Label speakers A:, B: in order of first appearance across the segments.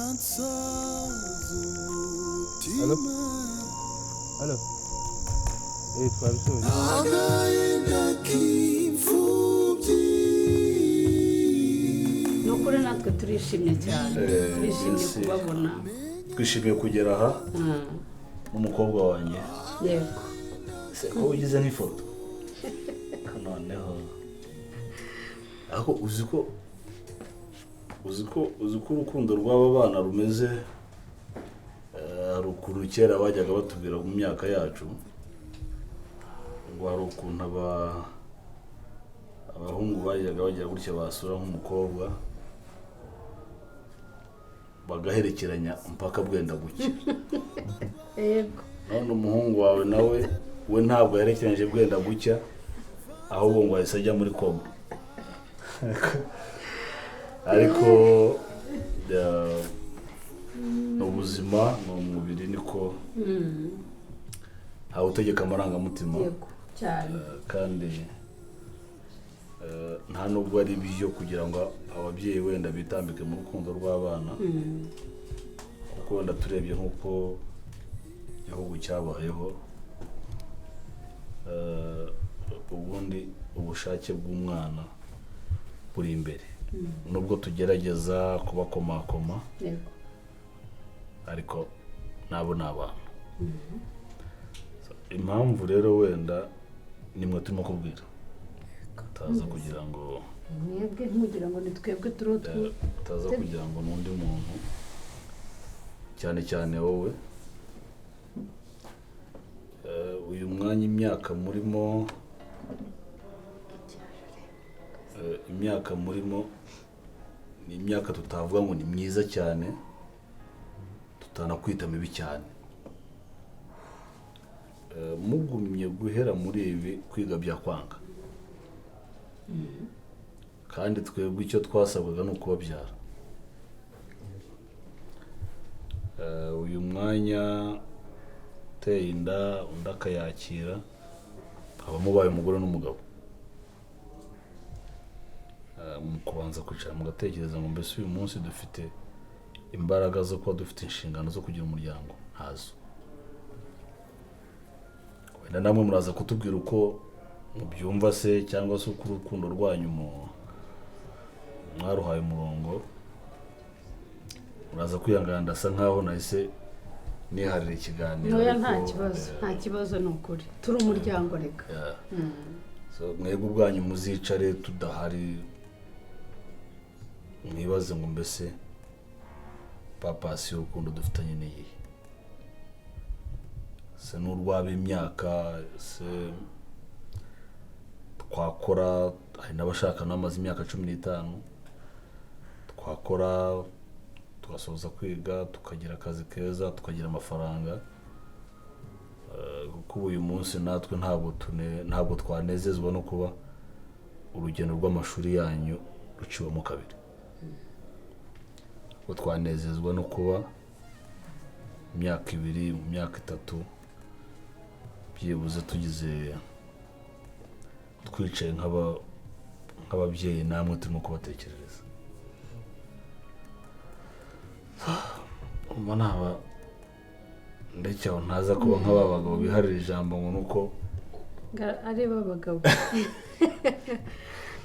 A: Halo? Halo? Twabisoje.
B: Agahinda k'imfubyi.
C: Nukuri natwe turishimye cyane. Turishimye kubabona.
D: Twishimiye kugera aha n'umukobwa wanjye.
C: Yego.
D: Se ko ugize n'ifoto. Noneho. Ako uziko urukundo rw'aba bana rumeze hari ukuntu kera bajyaga batubwira mu myaka yacu ngo hari ukuntu abahungu bajyaga bagira gutya basura nk'umukobwa bagaherekeranya mpaka bwenda gucya.
C: Yego.
D: None umuhungu wawe nawe we ntabwo yarekeranije bwenda gucya ahubwo ngo ahise ajya muri koma. Ariko ubuzima n'umubiri niko ntawe utegeka amarangamutima.
C: Yego cyane.
D: Kandi nta nubwo ari byo kugira ngo ababyeyi wenda bitambike mu rukundo rw'abana kuko wenda turebye nk'uko igihugu cyabayeho ubundi ubushake bw'umwana buri imbere nubwo tugerageza kubakomakoma ariko nabo ni abantu. Impamvu rero wenda nimwe turimo kubwira taza kugira ngo
C: mwebwe ntugira ngo ni twebwe turotwe
D: taza kugira ngo n'undi muntu cyane cyane wowe uyu mwanya imyaka murimo ni imyaka tutavuga ngo ni myiza cyane tutanakwita mibi cyane. Mugumye guhera muri ibi kwiga byakwanga kandi twebwe icyo twasabwaga ni ukubabyara. Uyu mwanya uteye inda undi akayakira haba mubaye umugore n'umugabo mu kubanza kwicara mugatekereza ngo mbese uyu munsi dufite imbaraga zo kuba dufite inshingano zo kugira umuryango ntazo. Wenda namwe muraza kutubwira uko mubyumva se cyangwa se uko urukundo rwanyu mwaruhaye umurongo. Muraza kwihangana ndasa nkaho nahise niharira ikiganiro.
C: Noya nta kibazo ni ukuri turi umuryango reka.
D: So mwebwe ubwanyu muzicare tudahari mwibaze ngo mbese papa si urukundo dufitanye n'iyi se n'urwaba imyaka se twakora hari n'abashaka n'amaze imyaka 15 twakora tugasoza kwiga tukagira akazi keza tukagira amafaranga kuko uyu munsi natwe ntabwo twanezezwa no kuba urugendo rw'amashuri yanyu ruciwemo kabiri. Ko twanezezwa no kuba imyaka 2 mu myaka 3 byibuze tugize twicaye nk'ababyeyi namwe turimo kubatekerereza. Umanaba ndecyaho ntaza kuba nk'ababagabo biharira ijambo ngo nuko
C: ari babagabo.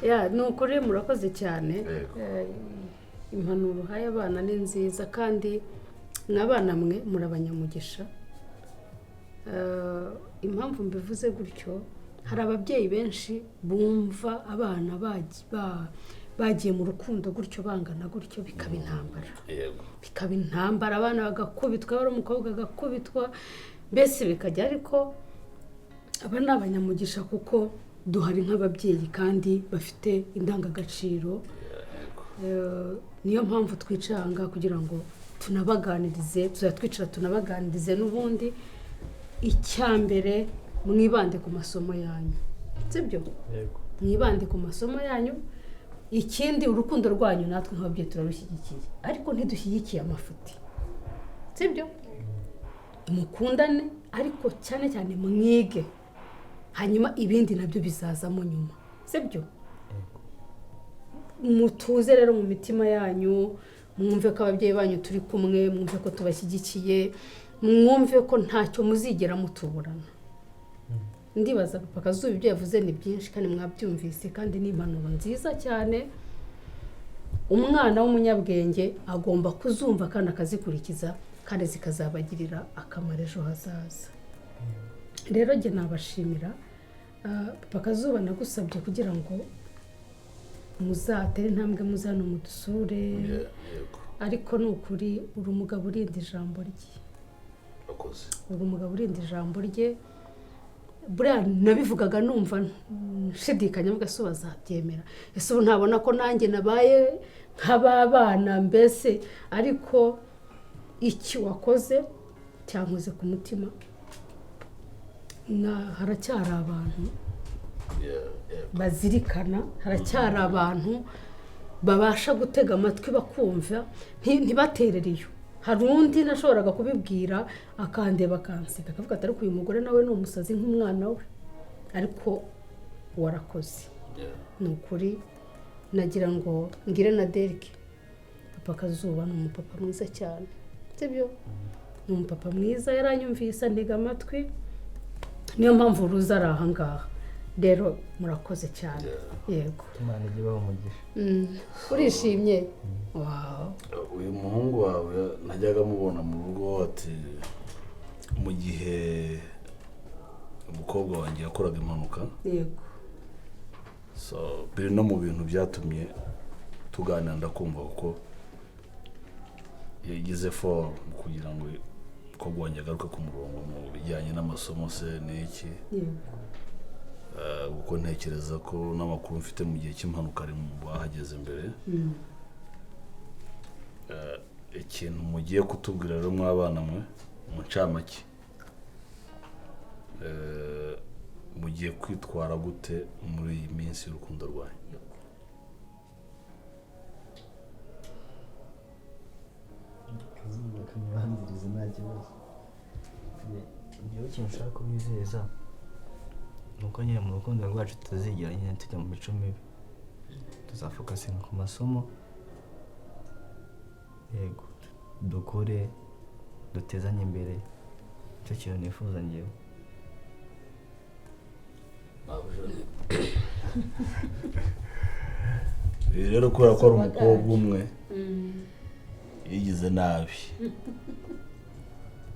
C: Ya nukuri murakoze cyane. Impanuro uhaye abana ni nziza kandi n'abana mwe murabanyamugisha. Impamvu mbivuze gutyo hari ababyeyi benshi bumva abana bagiye mu rukundo gutyo bangana gutyo bikaba intambara abana bagakubitwa ari umukobwa agakubitwa mbese bikajya ariko aba ni abanyamugisha kuko duhari nk'ababyeyi kandi bafite indangagaciro. Niyo mpamvu twicanga kugira ngo tunabaganirize tuzatwicara tunabaganirize n'ubundi icyambere mwibande ku masomo yanyu sibyo mwibande ku masomo yanyu. Ikindi urukundo rwanyu natwe nk'ababyeyi turarushyigikiye ariko ntidushyigikiye amafuti sibyo. Mukundane ariko cyane cyane mwige hanyuma ibindi nabyo bizazamo nyuma sibyo. Mutuze rero mu mitima yanyu mwumve ko ababyeyi banyu turi kumwe, mwumve ko tubashyigikiye, mwumve ko ntacyo muzigera mutuburana. Ndibaza papa Kazuba ibyo yavuze ni byinshi kandi mwabyumvise, kandi ni impanuro nziza cyane. Umwana w'umunyabwenge agomba kuzumva kandi akazikurikiza, kandi zikazabagirira akamaro ejo hazaza. Rero njye nabashimira. Papa Kazuba nagusabye kugira ngo muzatere intambwe muzano mudusure, ariko ni ukuri uri umugabo urinda ijambo rye. Uri umugabo urinda ijambo rye. Buriya nabivugaga numva nshidikanya mvuga se bazabyemera, ese ubu ntabona ko nanjye nabaye nk'ababana mbese, ariko iki wakoze cyankoze ku mutima. Haracyari abantu bazirikana, haracyari abantu babasha gutega amatwi bakumva ntibaterere iyo. Hari undi nashoboraga kubibwira akandeba akanseka akavuga ati ariko uyu mugore nawe ni umusazi nk'umwana we, ariko warakoze. Ni ukuri nagira ngo ngire na Derek, Papa Kazuba ni umupapa mwiza cyane, sibyo? Ni umupapa mwiza, yaranyumvise ntega amatwi, niyo mpamvu ruza ari aha ngaha. Rero murakoze cyane. Yego,
E: Imana ijye ibaha umugisha.
C: urishimye? Wow.
D: Uyu muhungu wawe najyaga mubona mu rugo ati mu gihe umukobwa wanjye yakoraga impanuka.
C: Yego.
D: So biri no mu bintu byatumye tuganira, ndakumva kuko yagize for kugira ngo umukobwa wanjye agaruke ku murongo mu bijyanye n'amasomo se n'iki.
C: Yego.
D: Kuko ntekereza ko n'amakuru mfite mu gihe cy'impanuka ari mu bahageze mbere. Ikintu mugiye kutubwira rero mwabana mwe mu ncamake, mugiye kwitwara gute muri iyi minsi y'urukundo rwanyu?
E: Kazuba kamibanziriza nta kibazo. Igihe kintu ushaka kubizeza nuko nyine mu rukundo rwacu tutazigera nyine tujya mu mico mibi, tuzafokasinga ku masomo. Yego, dukore dutezanye imbere, icyo kintu nifuza ngewe.
D: Rero kubera ko ari umukobwa umwe yigize nabi,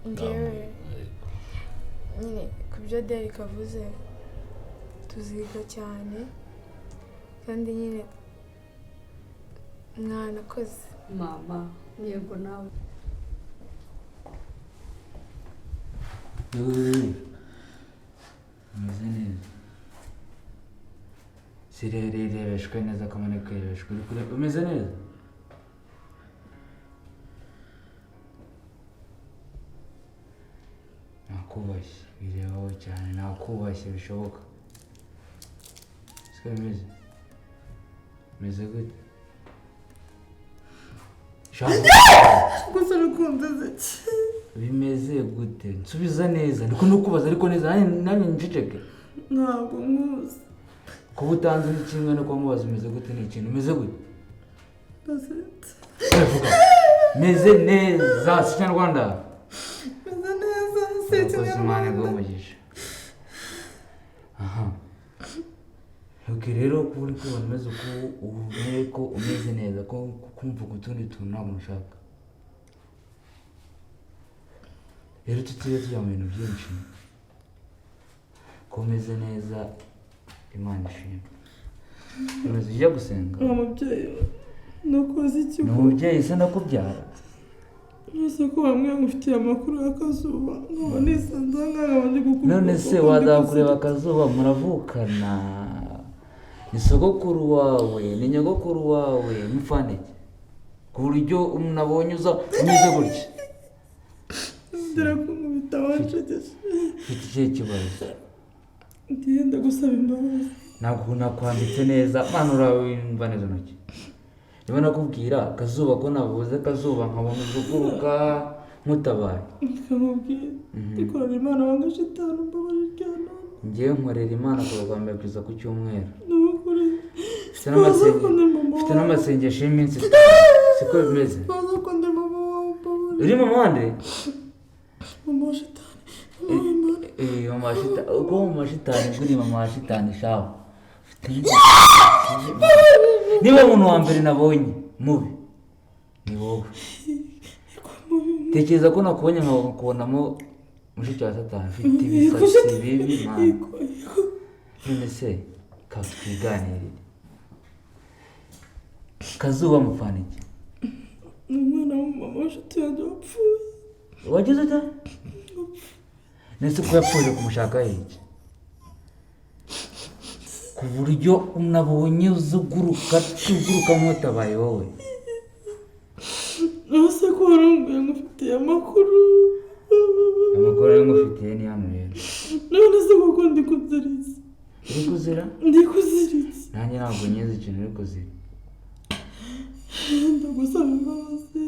F: ngewe nyine ku byo Derek avuze tuziga cyane, kandi nyine mwanakoze.
C: Mama, yego nawe.
G: Umeze neza. Sirerebeshwe neza ko mane kwirebeshwe. Umeze neza? Nakubashye, birebaho cyane, nakubashye bishoboka. Siko bimeze? Meze gute?
F: Gusa urukundo ziki
G: bimeze gute? Nsubiza neza, ndiko nukubaza ariko neza nanjye njiceke.
F: ntabwo nkuzi.
G: Kuba utanze ni kimwe no kubaza umeze gute ni ikintu. Umeze gute? Vuga. Meze neza, si Kinyarwanda?
F: Meze neza, si Kinyarwanda.
G: Aha. Okay, rero kuba uri kubona umeze uko ubonye ko umeze neza, ko kumva utundi tuntu ntabwo ushaka. Rero tutiriwe tujya mu bintu byinshi, ko umeze neza Imana ishimwe. Umeze ujya gusenga?
F: Umubyeyi nakoze iki?
G: Ni umubyeyi se ndakubyara?
F: Nose ko bamwe mufitiye amakuru y'Akazuba, nkaba nisanze nk'aho ndi gukunda.
G: None se wadakureba Akazuba muravukana? Ni sogokuru wawe, ni nyogokuru wawe, mfaneke ku buryo umuntu abonye uza umeze gutya.
F: Ndira kumubita wancegeje.
G: Mfite ikihe kibazo?
F: Ndenda gusaba imbabazi.
G: Ntabwo nakwanditse neza, mana uramva neza ntoki. Niba nakubwira Akazuba ko navuze Akazuba nkabona uzuguruka nkutabaye.
F: Nikamubwira ikorera Imana wanga shitani mbabarira cyane.
G: Ngiye nkorera Imana kurwambira kugeza ku cyumweru.
F: Nukuri.
G: Mfite n'amasengesho y'iminsi 3. siko bimeze
F: baza ko ndi mama wawe mbabare
G: uri mama wande
F: mama wa shitani mama w'Imana
G: mama shitani uko mama shitani kuri mama shitani shaho niba umuntu wa mbere nabonye mubi ni wowe tekereza ko nakubonye nkabonamo mushiki wa satani ufite ibisatsi bibi mwana none se katwiganirire Kazuba mufana iki
F: umwana w'umama w'inshuti yanjye wapfuye
G: wagize ute nese ko yapfuye kumushaka iki ku buryo unabonye uzuguruka nk'utabaye wowe
F: nose ko warambwiye ngo ufitiye amakuru
G: rero ngufitiye ni hano rero
F: none se kuko ndi kuziritse
G: uri kuzira
F: ndi kuziritse
G: nanjye ntabwo nyizi ikintu uri kuzira
F: ndagusaba imbabazi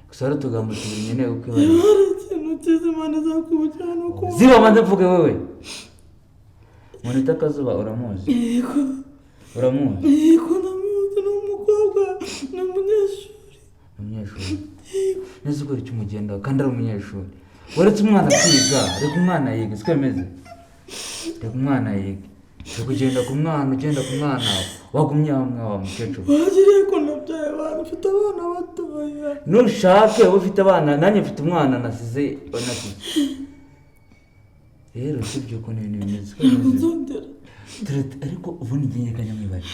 G: gusa rero tugambo tubiri nkeneye ukwibara
F: hari ikintu cyiza Imana izakwibukira no kuba
G: ziba maze mvuge wewe Monita Kazuba uramuzi
F: yego
G: uramuzi
F: yego ndamuzi ni umukobwa ni umunyeshuri
G: neza ukora icyo umugenda kandi ari umunyeshuri waretse umwana kwiga reka umwana yiga siko bimeze reka umwana yiga reka ugenda ku mwana wagumye hamwe wa mukecuru
F: wagiriye ko nabyaye abana mfite abana batoya
G: nushake wowe ufite abana nanjye mfite umwana nasize rero sibyo uko n'ibintu bimeze siko bimeze ariko ubundi ngiye kanyamibare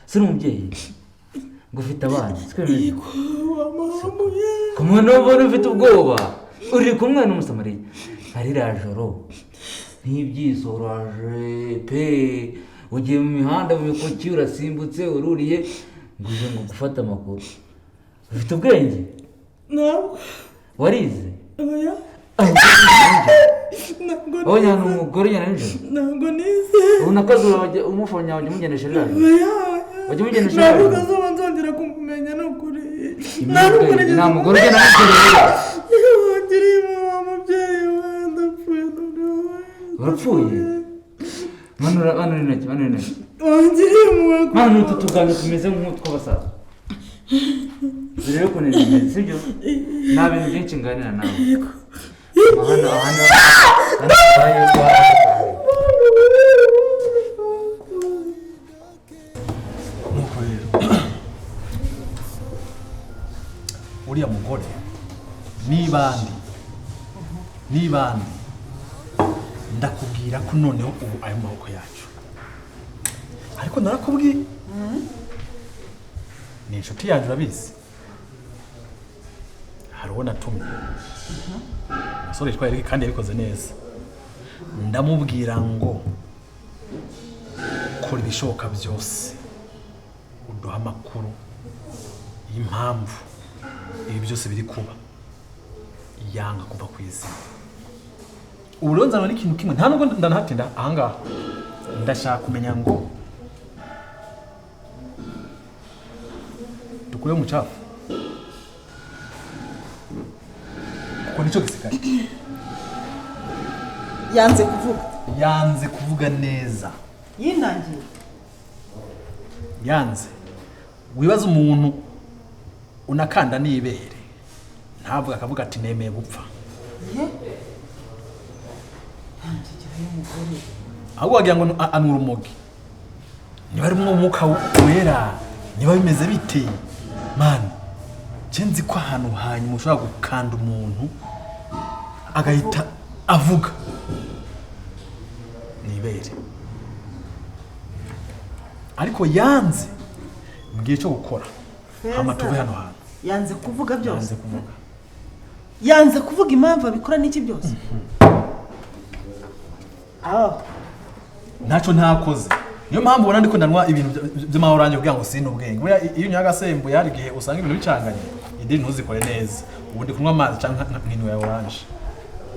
G: si umubyeyi ngo ufite abana siko bimeze kumwe n'ubona ufite ubwoba uri kumwe n'umusamariya arira joro ntibyisoraje pe ugiye mu mihanda mu mikoki urasimbutse ururiye ngo uje ngo gufata amakuru ufite ubwenge
F: ntabwo
G: warize
F: oya
G: abonye ahantu umugore ujyana nijoro
F: ntabwo nize
G: ubu na Kazuba umufonya wajya umugendesha rero wajya umugendesha
F: ntabwo
G: rero
F: Kazuba nzongera kumumenya ni ukuri
G: nta mugore ugenda nijoro
F: wagiriye mama mubyeyi we ndapfuye noneho
G: urapfuye manura intoki
F: wangiriye mu
G: hano utu tuganiro tumeze nk'utw'abasaza rero ukuntu bimeze sibyo nta bintu byinshi nganira nawe hano
A: nuko rero uriya mugore nibandi ndakubwira ko noneho ubu ari mu maboko yacu ariko narakubwiye ni inshuti yanjye urabizi hari uwo natumye umusore yitwa Eric kandi yabikoze neza ndamubwira ngo kora ibishoboka byose uduha amakuru y'impamvu ibi byose biri kuba yanga kuva ku izina ubu rero nzana n'ikintu kimwe nta nubwo ndanahatinda ahangaha ndashaka kumenya ngo dukure umucafu kuko nicyo gisigaye yanze kuvuga neza
F: yinangiye
A: yanze wibaza umuntu unakanda n'ibere ntabwo akavuga ati nemeye gupfa ahubwo wagira ngo anura urumogi niba arimo umwuka wera niba bimeze bite mani nzi ko ahantu hanyuma ushobora gukanda umuntu agahita avuga nibere ariko yanze mu gihe cyo gukora amatuve hano hantu
F: yanze kuvuga byose
A: yanze kuvuga
F: yanze kuvuga impamvu abikora n'iki byose
A: ntacyo ntakoze niyo mpamvu ubona ndiko ndanwa ibintu by'amahoranje kugira ngo sine ubwenge buriya iyo unyaga sembu yari igihe usanga ibintu bicanganye idini ntuzikore neza ubundi kunywa amazi cyangwa nk'intu ya oranje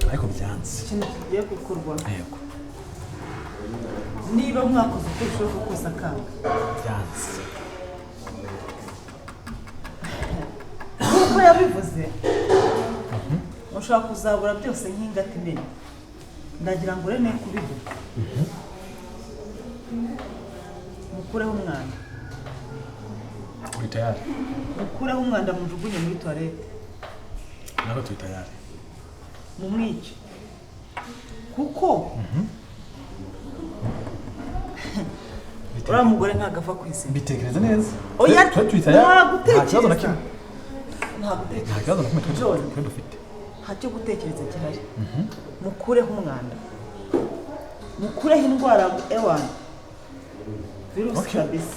A: ariko byanze
F: ikintu kigiye gukorwa
A: yego
F: niba mwakoze uko bishoboka kose akanga
A: byanze
F: nk'uko yabivuze ushobora kuzabura byose nk'ingati nini ndagira ngo urene kubivuga mukureho umwana
A: uri tayari
H: ukureho umwanda mujugunye muri toilette
A: nako turi tayari
H: mu mwice kuko uriya mugore ntabwo ava ku isi
A: mbitekereza neza
H: oya
A: turi tayari
H: nta
A: kibazo na kimwe
H: nta
A: kibazo na kimwe
H: John,
A: twe dufite
H: nta cyo gutekereza gihari mukureho umwanda mukureho indwara ewana virusi kabisa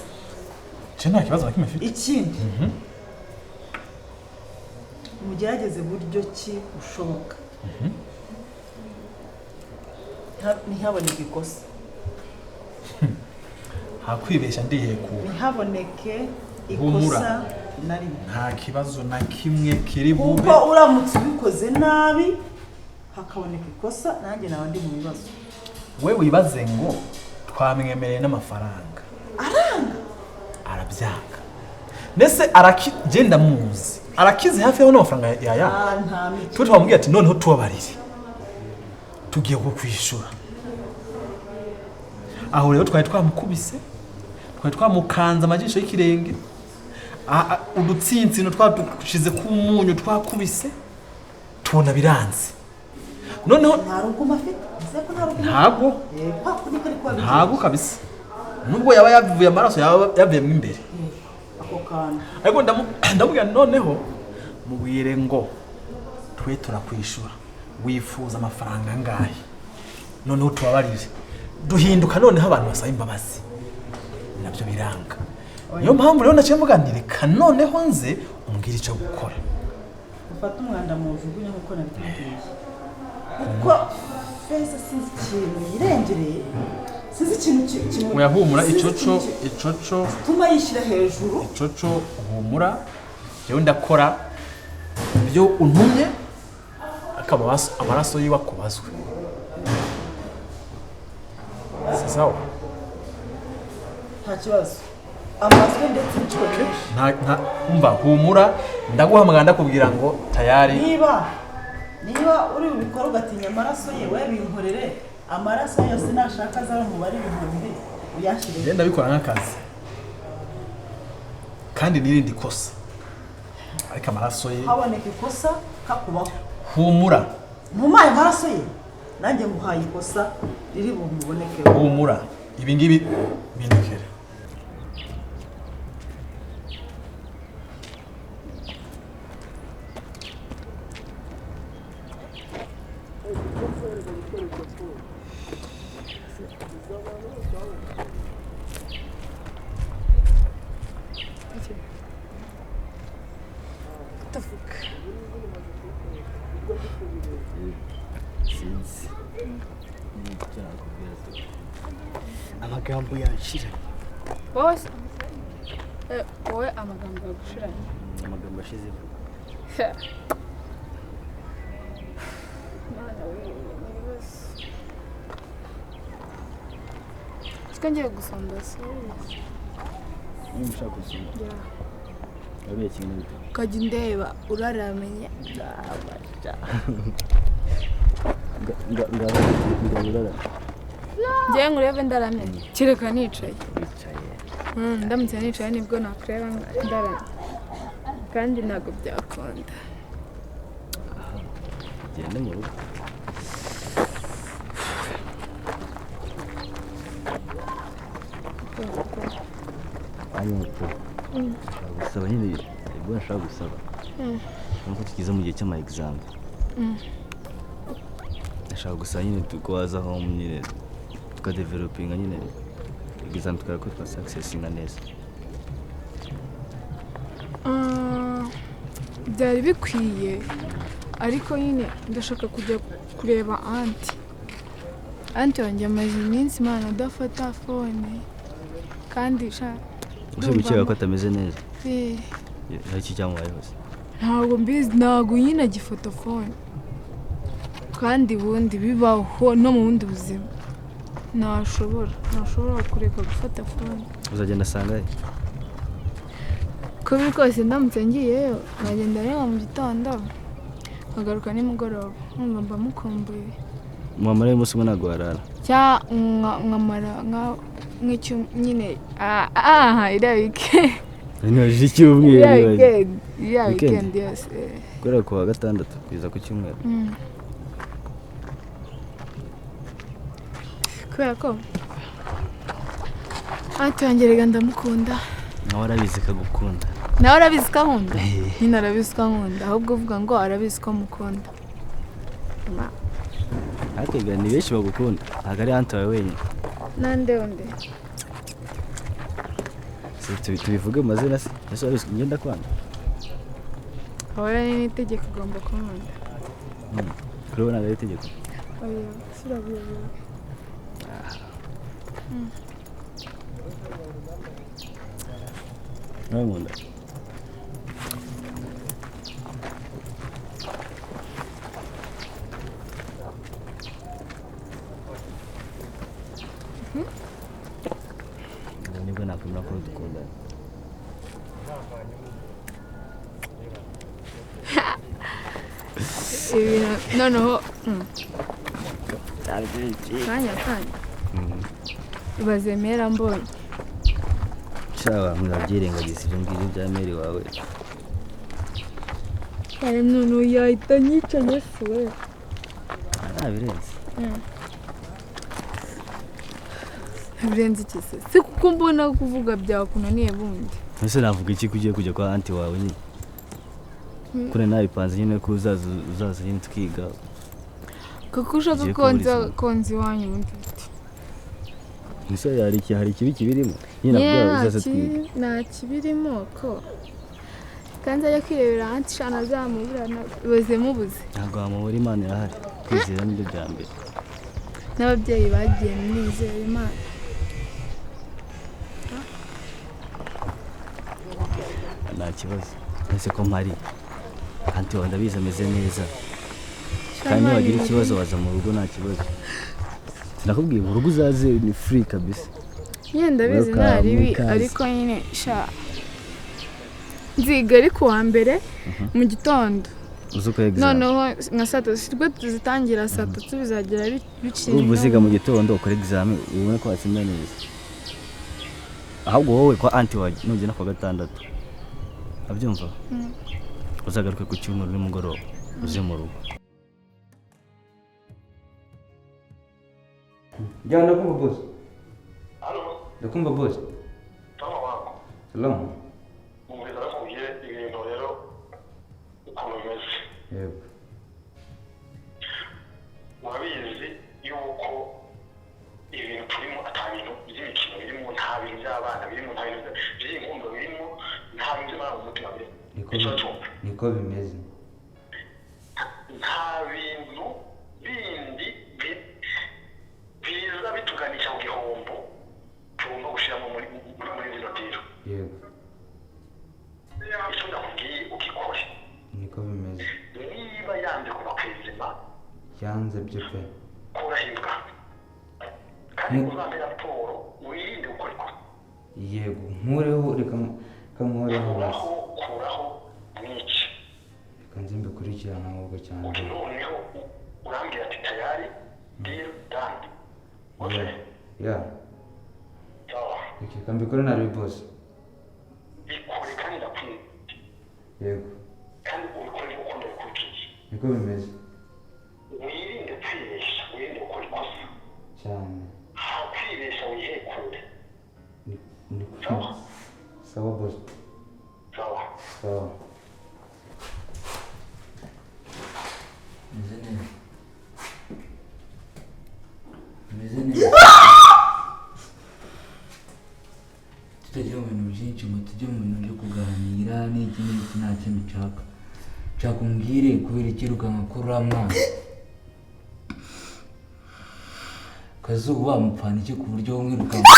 A: je nta kibazo na kimwe mfite
H: ikindi mugerageze buryo ki bushoboka ntihaboneke ikosa
A: hakwibeshya ndihekura
H: ntihaboneke
A: Humura.
H: ikosa na rimwe
A: nta kibazo na kimwe kiri bube
H: kuko uramutse ubikoze nabi hakaboneka ikosa nanjye nawe ndi mu bibazo
A: we wibaze ngo twamwemereye n'amafaranga
H: aranga
A: arabyanga ndetse arakigenda muzi arakize hafi yaho n'amafaranga yaya
H: nta miti
A: twe twamubwiye ati noneho tubabarire tugiye kukwishura aho rero twari twamukubise twari twamukanze amajisho y'ikirenge udutsintsino twashize ku munyu twakubise tubona biranze noneho
H: nta rugumo afite
A: ntabwo kabisa nubwo yaba yavuye amaraso yaba yavuyemo imbere
H: ako kantu
A: ariko ndamubwira noneho mubwire ngo twe turakwishura wifuza amafaranga angahe noneho tubabarire duhinduka noneho abantu basaba imbabazi nabyo biranga niyo mpamvu rero naciye muganirika noneho nze umbwira icyo gukora
H: ufata umwanda mu jugunya nkuko nabitubwiye kuko Feza sinzi ikintu yirengereye sinzi ikintu kimwe
A: uyahumura icoco
H: tuma yishyira hejuru
A: icoco uhumura jewe ndakora ibyo untumye akaba amaraso yiwe akubazwe si sawa
H: nta kibazo amazwe ndetse n'icyo
A: nta umva humura ndaguhamagara ndakubwira ngo tayari
H: niba uri bubikora ugatinya amaraso ye we binkorere amaraso yose nashaka azaba umubare ibihumbi uyashyire
A: ngenda bikora nk'akazi kandi nirindi kosa ariko amaraso ye
H: haboneka ikosa kakubaho
A: humura
H: ntumaye amaraso ye nanjye nguhaye ikosa riri bumuboneke
A: humura ibi ngibi bindekere
E: amagambo yanshira
I: bose wowe amagambo yagushiranye
E: amagambo ashize
I: siko ngiye gusonda
E: niba ushaka gusoma wabiye kimwe bito
I: ukajya undeba uraramenye njyewe ngurebe ndaramenye kereka nicaye ndamutse nicaye nibwo nakureba ndaramenye kandi ntabwo byakunda
E: genda mu rugo anyuto gusaba nyine ibyo nashaka gusaba nuko tugeze mu gihe cy'ama exam nashaka gusaba nyine tukaza home nyine tukadevelopinga nyine exam tukako twa successinga neza
I: byari bikwiye ariko nyine ndashaka kujya kureba anti wanjye amaze iminsi imana adafata fone kandi
E: ushobora gukeka ko atameze neza hari iki cyamubayeho se
I: ntabwo mbizi ntabwo nyine agifata fone kandi ubundi bibaho no mu bundi buzima ntashobora kureka gufata fone
E: uzagenda asanga he
I: uko biri kose ndamutse ngiyeyo nkagenda reba mu gitondo nkagaruka nimugoroba nkumva mba mukumbuye
E: muhamara y'umunsi umwe ntabwo warara
I: cyangwa nkamara nk'icyo nyine iriya wike
E: Ninoje icyumweru.
I: ya weekend yose.
E: Kora ku wa gatandatu kwiza ku cyumweru.
I: Kubera ko atwangerega ndamukunda.
E: Nawe arabizi kagukunda.
I: Nawe arabizi ko nkunda. Nyine arabizi ko nkunda, ahubwo uvuga ngo arabizi ko mukunda.
E: Akega ni benshi bagukunda, ntabwo ari Anti wawe wenyine.
I: Nande onde.
E: Tubivuge mu mazina se, ese wari ngenda kwanda.
I: Ahora ni itegeko ugomba kumunda.
E: Kurabona ari itegeko.
I: Oya, sirabiyo.
E: Nkunda. Nibwo nakumva ko dukunda.
I: Noneho kanya bazemera mbonye
E: shawa mwabyirengagiza ibyo ngibyo bya meri wawe.
I: Hari none yahita nyicanye se
E: birenze.
I: Birenze iki se? Si kuko mbona kuvuga byakunaniye bundi.
E: Ese navuga iki kugiye kujya kwa Anti wawe nyine? Kure nabipanze nyine ko uzaza nyine tukiga.
I: Kuko ushaka konzi wanyu undi.
E: Ese hari ikibi kibirimo? Nyine nabwo uzaza twiga.
I: Nta kibirimo ko. Kandi ajya kwirebera Anti shana azamuburana baze mubuze.
E: Ntabwo wamubura Imana irahari. Kwizera nibyo bya mbere.
I: N'ababyeyi bagiye mwizera Imana.
E: Nta kibazo. Ese ko mpari Anti wawe ndabizi ameze neza. Kandi wagira ikibazo waza mu rugo nta kibazo. Sinakubwiye mu rugo uzaze ni free kabisa.
I: Yenda bizi ntaribi ariko nyine sha nziga ariko wa mbere mu gitondo.
E: Uzuko exam.
I: Noneho nka saa tatu sirwe tuzitangira saa tatu bizagira biciye.
E: Ubuziga mu gitondo ukora exam ubone ko watsinda neza. Ahubwo wowe kwa Anti wawe nugena kwa gatandatu. Abyumva? Uzagaruke ku cyumweru n'umugoroba uze mu rugo.
G: Jana ndakumva boss.
J: Halo.
G: Ndakumva boss.
J: Tama wako.
G: Salamu.
J: Mumeza kuye ibintu rero ukuntu bimeze.
G: Yego.
J: Wabizi yuko ibintu turimo atabintu by'imikino birimo, nta bintu by'abana birimo, nta bintu by'inkundo birimo, nta bintu by'amara mu mutima birimo.
G: Niko bimeze.
J: Nta bintu bindi biza bituganisha mu gihombo tugomba gushyiramo muri zino tiro.
G: Yego.
J: Icyo ndakubwiye ukikore.
G: Niko bimeze.
J: Niba yanze kuba kwizima.
G: Yanze byo pe.
J: Kurahirwa. Kandi uzambera raporo wirinde gukora ikosa.
G: Yego. Nkureho reka kamuhoreho basi.
J: Kuraho mwici.
G: Reka nze mbikurikirana ahubwo cyane.
J: Noneho urambwira ati tayari deal done. Okay.
G: Yeah.
J: Sawa.
G: Okay, kambikore na boss.
J: Ikore kandi ndakwiye.
G: Yego.
J: Kandi ubikore uko ndakubwiye.
G: Niko bimeze.
J: Wirinde kwibesha, wirinde gukora ikosa.
G: Cyane.
J: Kwibesha wihekure.
G: Sawa. Sawa boss.
J: Sawa.
G: Sawa. Meze neza. Tutajya mu bintu byinshi ngo tujye mu bintu byo kuganira n'iki n'iki nta kintu nshaka. Nshaka umbwire kubera ikirukanka kuri uriya mwana. Kazuba wamupfana iki ku buryo wumwirukanka?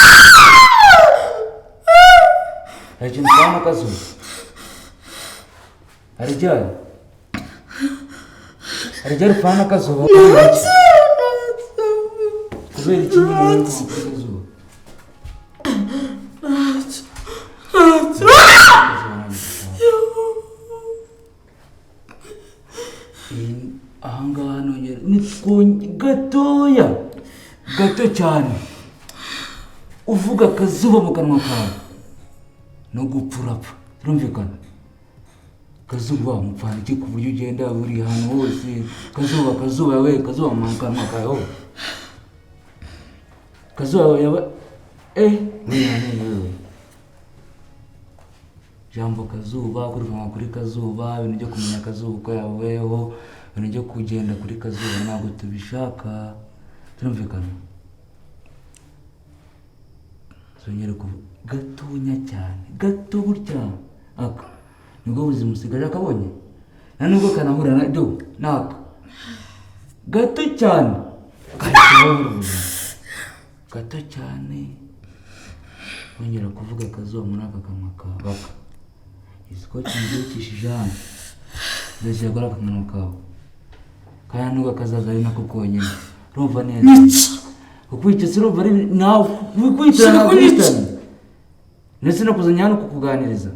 G: Hari ikintu cyangwa Kazuba? Harijyana? Harijyana upfana Kazuba? Kubera iki nyine wumva kuri Kazuba? Ahangaha nongera ni gatoya gato cyane uvuga Kazuba mu kanwa kawe no gupfurapfa turumvikana kazuba umupfana iki ku buryo ugenda buri hantu hose kazuba we kazuba mu kanwa kawe kazuba yaba wewe jambo kazuba kuri kazuba ibintu byo kumenya kazuba uko yaweho ibintu byo kugenda kuri kazuba ntabwo tubishaka turumvikana zongera gatonya cyane gato gutya aka nibwo buzima usigaje akabonye na nubwo kanahura na do naka gato cyane gato cyane wongera kuvuga akazuba muri aka kanwa kawe isiko cyizukishije hano ndashaka gukora akanwa kawe kandi nubwo kazaza ari nako konyine urumva neza ukwica si urumva ari nawe wikwitana nawe kwitana ndetse no kuzanya hano kukuganiriza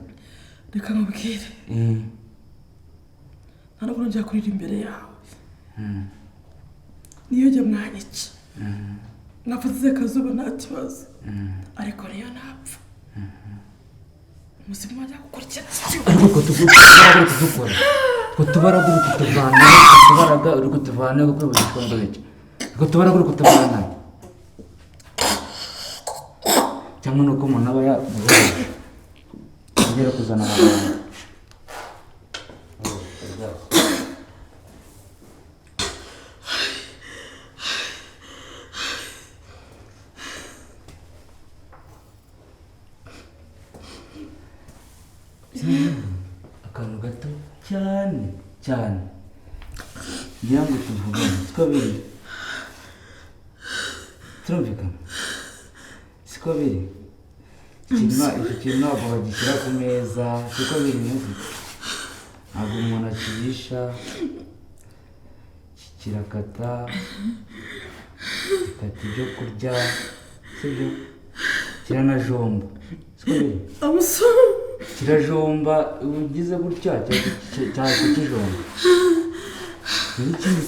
F: reka nkubwire nta nubwo njya kurira imbere yawe niyo njya mwanyica nafatse akazuba nta kibazo ariko niyo napfa umuzimu wajya gukurikira
G: ariko ko tubaraga uri kutuvana tubaraga uri kutuvana kuko bishwa ndabeke ko tubaraga uri kutuvana cyangwa nuko umuntu aba yamubaye ugera kuzana abantu akantu gato cyane ngira ngo tuvugane siko biri turumvikana siko biri iki kintu ntabwo bagishyira ku meza siko biri neza ntabwo umuntu akibisha kirakata gikata ibyo kurya sibyo kiranajomba siko biri kirajomba ugize gutya cyakijomba n'ikindi